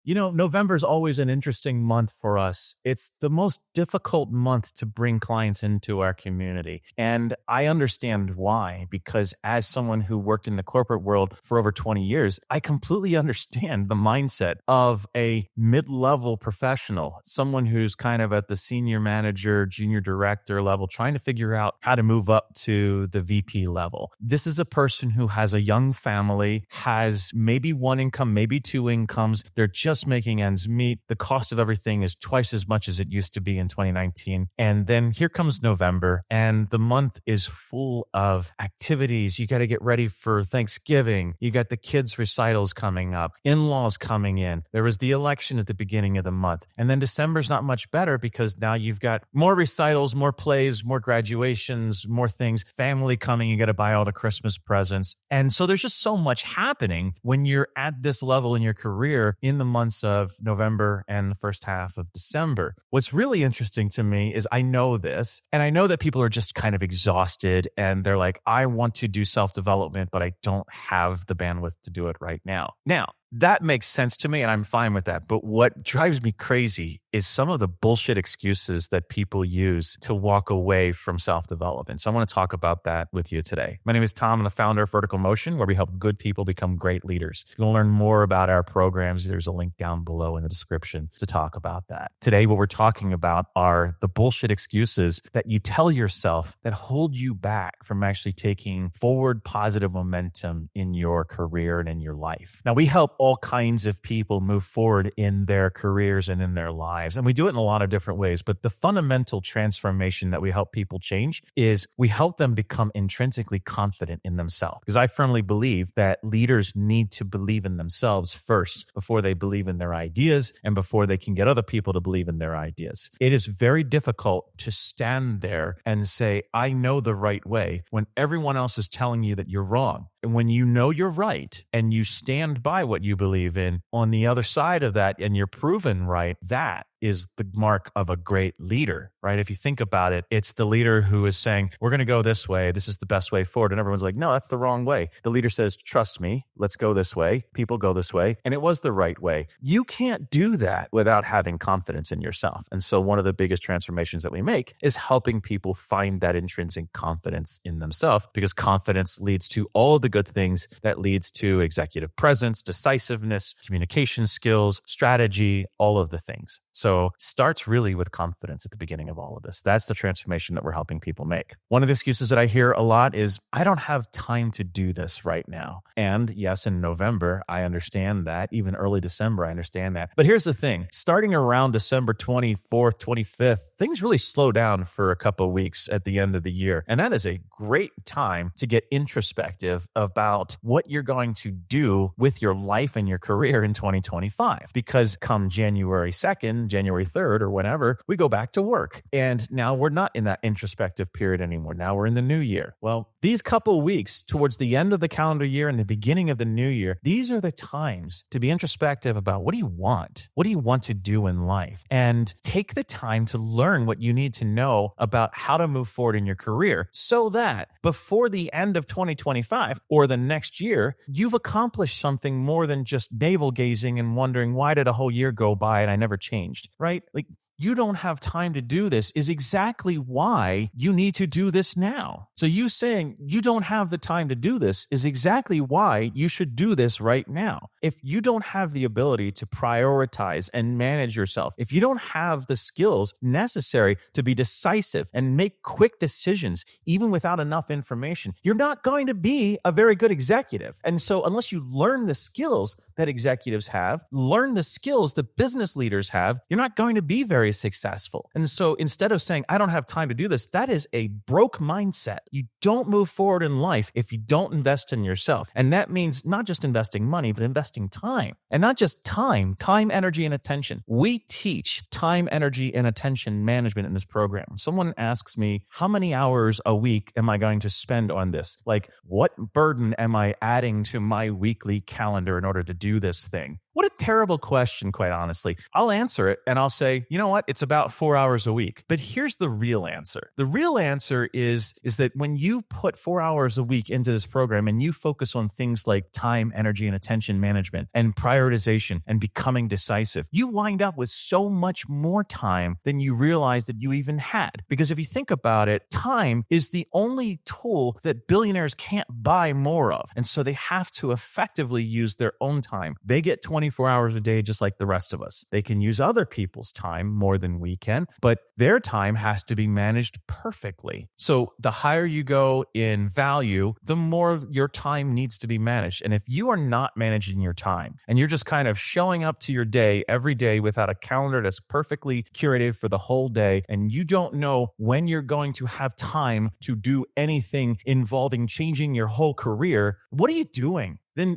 November is always an interesting month for us. It's the most difficult month to bring clients into our community. And I understand why, because as someone who worked in the corporate world for over 20 years, I completely understand the mindset of a mid-level professional, someone who's kind of at the senior manager, junior director level, trying to figure out how to move up to the VP level. This is a person who has a young family, has maybe one income, maybe two incomes. They're just making ends meet. The cost of everything is twice as much as it used to be in 2019. And then here comes November, and the month is full of activities. You got to get ready for Thanksgiving. You got the kids' recitals coming up, in-laws coming in. There was the election at the beginning of the month. And then December's not much better because now you've got more recitals, more plays, more graduations, more things, family coming. You got to buy all the Christmas presents. And so there's just so much happening when you're at this level in your career in the months of November and the first half of December. What's really interesting to me is I know this, and I know that people are just kind of exhausted and they're like, I want to do self-development, but I don't have the bandwidth to do it right now. Now, that makes sense to me and I'm fine with that. But what drives me crazy is some of the bullshit excuses that people use to walk away from self-development. So I want to talk about that with you today. My name is Tom. I'm the founder of Vertical Motion, where we help good people become great leaders. If you want to learn more about our programs, there's a link down below in the description to talk about that. Today, what we're talking about are the bullshit excuses that you tell yourself that hold you back from actually taking forward positive momentum in your career and in your life. Now, we help all kinds of people move forward in their careers and in their lives. And we do it in a lot of different ways. But the fundamental transformation that we help people change is we help them become intrinsically confident in themselves. Because I firmly believe that leaders need to believe in themselves first before they believe in their ideas and before they can get other people to believe in their ideas. It is very difficult to stand there and say, I know the right way when everyone else is telling you that you're wrong. And when you know you're right and you stand by what you believe in, on the other side of that, and you're proven right, that is the mark of a great leader, right? If you think about it, it's the leader who is saying, we're going to go this way. This is the best way forward. And everyone's like, no, that's the wrong way. The leader says, trust me, let's go this way. People go this way. And it was the right way. You can't do that without having confidence in yourself. And so one of the biggest transformations that we make is helping people find that intrinsic confidence in themselves, because confidence leads to all the good things that leads to executive presence, decisiveness, communication skills, strategy, all of the things. So starts really with confidence at the beginning of all of this. That's the transformation that we're helping people make. One of the excuses that I hear a lot is, I don't have time to do this right now. And yes, in November, I understand that. Even early December, I understand that. But here's the thing. Starting around December 24th, 25th, things really slow down for a couple of weeks at the end of the year. And that is a great time to get introspective about what you're going to do with your life and your career in 2025. Because come January 2nd, January 3rd, or whenever, we go back to work. And now we're not in that introspective period anymore. Now we're in the new year. Well, these couple weeks towards the end of the calendar year and the beginning of the new year, these are the times to be introspective about, what do you want? What do you want to do in life? And take the time to learn what you need to know about how to move forward in your career, so that before the end of 2025 or the next year, you've accomplished something more than just navel gazing and wondering, why did a whole year go by and I never changed? Right? Like, you don't have time to do this is exactly why you need to do this now. So you saying you don't have the time to do this is exactly why you should do this right now. If you don't have the ability to prioritize and manage yourself, if you don't have the skills necessary to be decisive and make quick decisions, even without enough information, you're not going to be a very good executive. And so unless you learn the skills that executives have, learn the skills that business leaders have, you're not going to be very successful. And so instead of saying, I don't have time to do this, that is a broke mindset. You don't move forward in life if you don't invest in yourself. And that means not just investing money, but investing time. And not just time, energy, and attention. We teach time, energy, and attention management in this program. Someone asks me, how many hours a week am I going to spend on this? Like, what burden am I adding to my weekly calendar in order to do this thing? What a terrible question, quite honestly. I'll answer it and I'll say, you know what? It's about 4 hours a week. But here's the real answer. The real answer is that when you put 4 hours a week into this program and you focus on things like time, energy, and attention management and prioritization and becoming decisive, you wind up with so much more time than you realize that you even had. Because if you think about it, time is the only tool that billionaires can't buy more of. And so they have to effectively use their own time. They get 24 hours a day just like the rest of us. They can use other people's time more than we can, but their time has to be managed perfectly. So the higher you go in value, the more your time needs to be managed. And if you are not managing your time and you're just kind of showing up to your day every day without a calendar that's perfectly curated for the whole day, and you don't know when you're going to have time to do anything involving changing your whole career, what are you doing? Then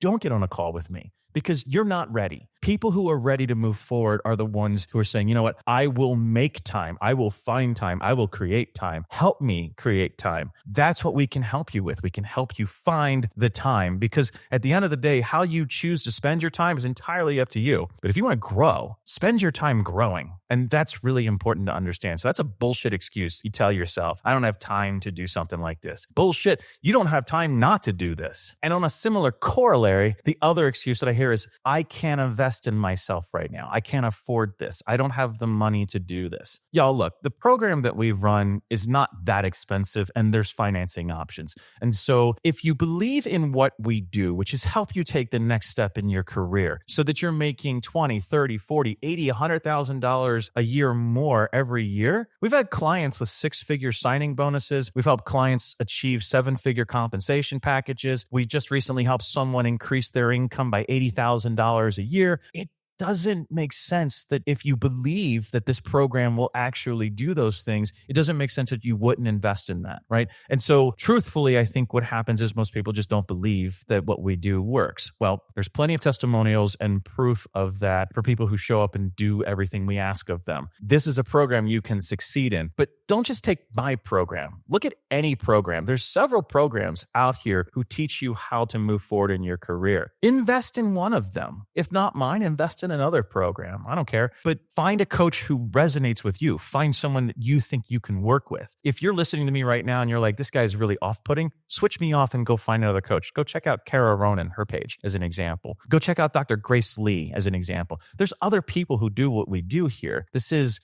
don't get on a call with me because you're not ready. People who are ready to move forward are the ones who are saying, you know what, I will make time. I will find time. I will create time. Help me create time. That's what we can help you with. We can help you find the time because at the end of the day, how you choose to spend your time is entirely up to you. But if you want to grow, spend your time growing. And that's really important to understand. So that's a bullshit excuse. You tell yourself, I don't have time to do something like this. Bullshit. You don't have time not to do this. And on a similar corollary, the other excuse that I hear is, I can't invest in myself right now. I can't afford this. I don't have the money to do this. Y'all, look, the program that we run is not that expensive and there's financing options. And so if you believe in what we do, which is help you take the next step in your career so that you're making 20, 30, 40, 80, $100,000 a year more every year. We've had clients with 6-figure signing bonuses. We've helped clients achieve 7-figure compensation packages. We just recently helped someone increase their income by $80,000 a year. It doesn't make sense that if you believe that this program will actually do those things, it doesn't make sense that you wouldn't invest in that, right? And so truthfully, I think what happens is most people just don't believe that what we do works. Well, there's plenty of testimonials and proof of that for people who show up and do everything we ask of them. This is a program you can succeed in, but don't just take my program. Look at any program. There's several programs out here who teach you how to move forward in your career. Invest in one of them. If not mine, invest in another program. I don't care. But find a coach who resonates with you. Find someone that you think you can work with. If you're listening to me right now and you're like, this guy's really off-putting, switch me off and go find another coach. Go check out Kara Ronan, her page, as an example. Go check out Dr. Grace Lee as an example. There's other people who do what we do here.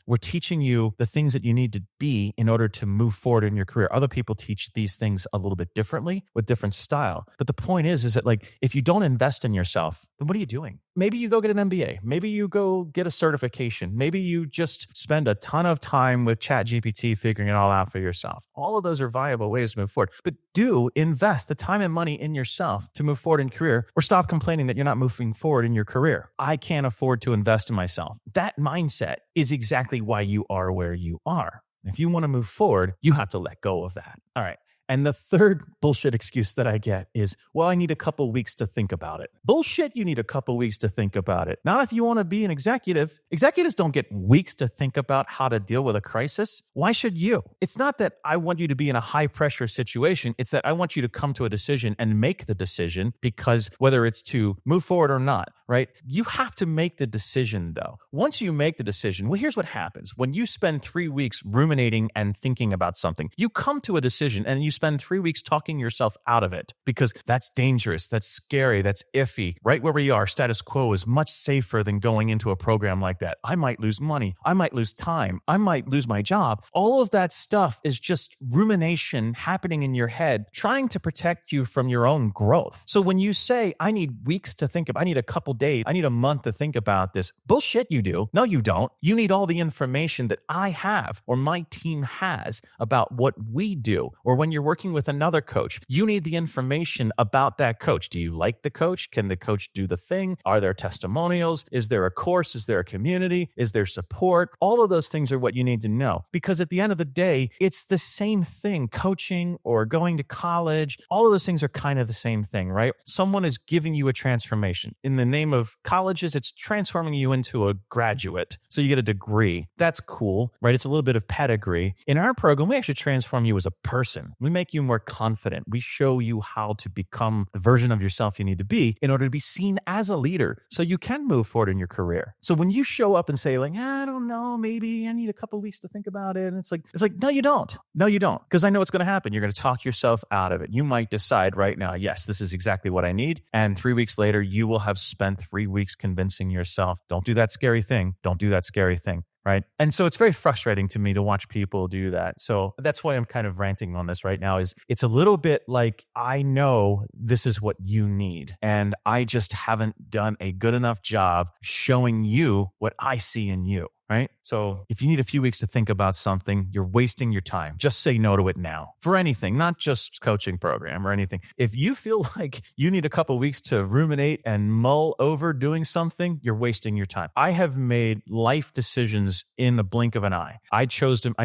We're teaching you the things that you need to be in order to move forward in your career. Other people teach these things a little bit differently with different style. But the point is that if you don't invest in yourself, then what are you doing? Maybe you go get an MBA. Maybe you go get a certification. Maybe you just spend a ton of time with ChatGPT figuring it all out for yourself. All of those are viable ways to move forward. But do invest the time and money in yourself to move forward in career, or stop complaining that you're not moving forward in your career. I can't afford to invest in myself. That mindset is exactly why you are where you are. If you want to move forward, you have to let go of that. All right. And the third bullshit excuse that I get is, well, I need a couple weeks to think about it. Bullshit, you need a couple weeks to think about it. Not if you want to be an executive. Executives don't get weeks to think about how to deal with a crisis. Why should you? It's not that I want you to be in a high pressure situation. It's that I want you to come to a decision and make the decision, because whether it's to move forward or not, right? You have to make the decision though. Once you make the decision, well, here's what happens. When you spend 3 weeks ruminating and thinking about something, you come to a decision and you spend 3 weeks talking yourself out of it, because that's dangerous, that's scary, that's iffy. Right where we are, status quo is much safer than going into a program like that. I might lose money. I might lose time. I might lose my job. All of that stuff is just rumination happening in your head, trying to protect you from your own growth. So when you say, I need weeks to think about, I need a couple days, I need a month to think about this, bullshit you do. No, you don't. You need all the information that I have or my team has about what we do. Or when you're working with another coach, you need the information about that coach. Do you like the coach? Can the coach do the thing? Are there testimonials? Is there a course? Is there a community? Is there support? All of those things are what you need to know, because at the end of the day, it's the same thing. Coaching or going to college, all of those things are kind of the same thing, right? Someone is giving you a transformation. In the name of colleges, it's transforming you into a graduate. So you get a degree. That's cool, right? It's a little bit of pedigree. In our program, we actually transform you as a person. We We make you more confident. We show you how to become the version of yourself you need to be in order to be seen as a leader so you can move forward in your career. So when you show up and say like, I don't know, maybe I need a couple weeks to think about it. And it's like, no, you don't. No, you don't. Because I know what's going to happen. You're going to talk yourself out of it. You might decide right now, yes, this is exactly what I need. And 3 weeks later, you will have spent 3 weeks convincing yourself, don't do that scary thing. Don't do that scary thing. Right. And so it's very frustrating to me to watch people do that. So that's why I'm kind of ranting on this right now is it's a little bit like, I know this is what you need. And I just haven't done a good enough job showing you what I see in you. Right? So if you need a few weeks to think about something, you're wasting your time. Just say no to it now for anything, not just coaching program or anything. If you feel like you need a couple weeks to ruminate and mull over doing something, you're wasting your time. I have made life decisions in the blink of an eye. I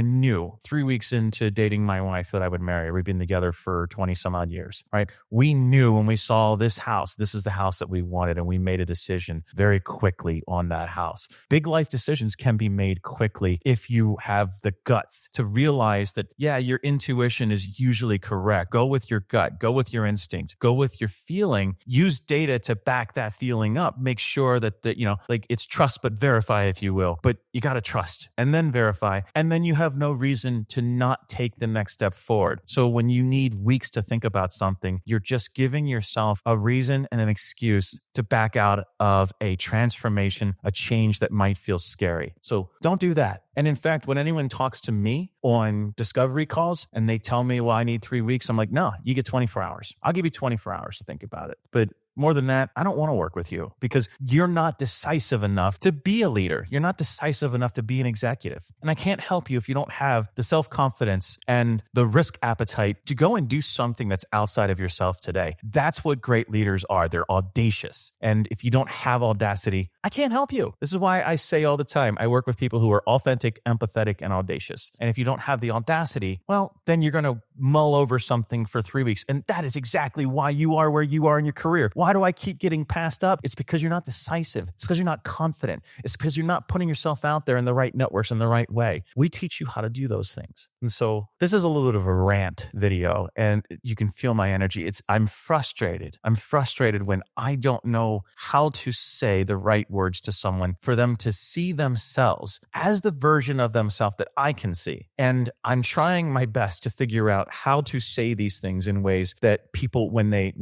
knew 3 weeks into dating my wife that I would marry her. We've been together for 20 some odd years, right? We knew when we saw this house, this is the house that we wanted. And we made a decision very quickly on that house. Big life decisions can be made quickly if you have the guts to realize that, yeah, your intuition is usually correct. Go with your gut, go with your instinct, go with your feeling, use data to back that feeling up. Make sure that, like it's trust, but verify, if you will, but you got to trust and then verify. And then you have no reason to not take the next step forward. So when you need weeks to think about something, you're just giving yourself a reason and an excuse to back out of a transformation, a change that might feel scary. So don't do that. And in fact, when anyone talks to me on discovery calls and they tell me, well, I need 3 weeks, I'm like, no, you get 24 hours. I'll give you 24 hours to think about it. But more than that, I don't want to work with you because you're not decisive enough to be a leader. You're not decisive enough to be an executive. And I can't help you if you don't have the self-confidence and the risk appetite to go and do something that's outside of yourself today. That's what great leaders are. They're audacious. And if you don't have audacity, I can't help you. This is why I say all the time, I work with people who are authentic, empathetic, and audacious. And if you don't have the audacity, well, then you're going to mull over something for 3 weeks. And that is exactly why you are where you are in your career. Why do I keep getting passed up? It's because you're not decisive. It's because you're not confident. It's because you're not putting yourself out there in the right networks in the right way. We teach you how to do those things. And so this is a little bit of a rant video, and you can feel my energy. I'm frustrated. I'm frustrated when I don't know how to say the right words to someone for them to see themselves as the version of themselves that I can see. And I'm trying my best to figure out how to say these things in ways that people, when they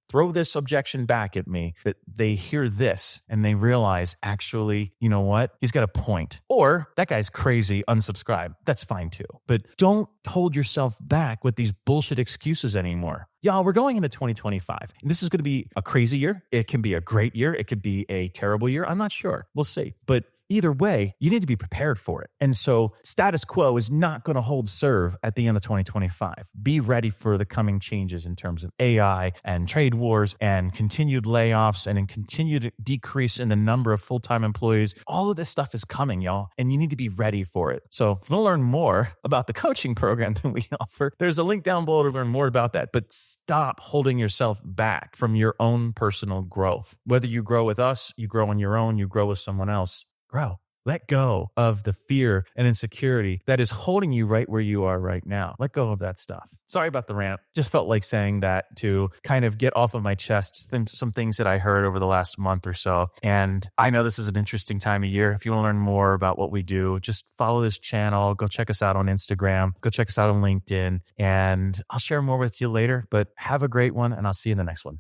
throw this objection back at me, that they hear this and they realize, actually, you know what? He's got a point. Or that guy's crazy, unsubscribe. That's fine too. But don't hold yourself back with these bullshit excuses anymore. Y'all, we're going into 2025. And this is going to be a crazy year. It can be a great year. It could be a terrible year. I'm not sure. We'll see. But either way, you need to be prepared for it. And so status quo is not going to hold serve at the end of 2025. Be ready for the coming changes in terms of AI and trade wars and continued layoffs and a continued decrease in the number of full-time employees. All of this stuff is coming, y'all, and you need to be ready for it. So if you want to learn more about the coaching program that we offer, there's a link down below to learn more about that. But stop holding yourself back from your own personal growth. Whether you grow with us, you grow on your own, you grow with someone else, grow. Let go of the fear and insecurity that is holding you right where you are right now. Let go of that stuff. Sorry about the rant. Just felt like saying that to kind of get off of my chest some things that I heard over the last month or so. And I know this is an interesting time of year. If you want to learn more about what we do, just follow this channel. Go check us out on Instagram. Go check us out on LinkedIn. And I'll share more with you later. But have a great one, and I'll see you in the next one.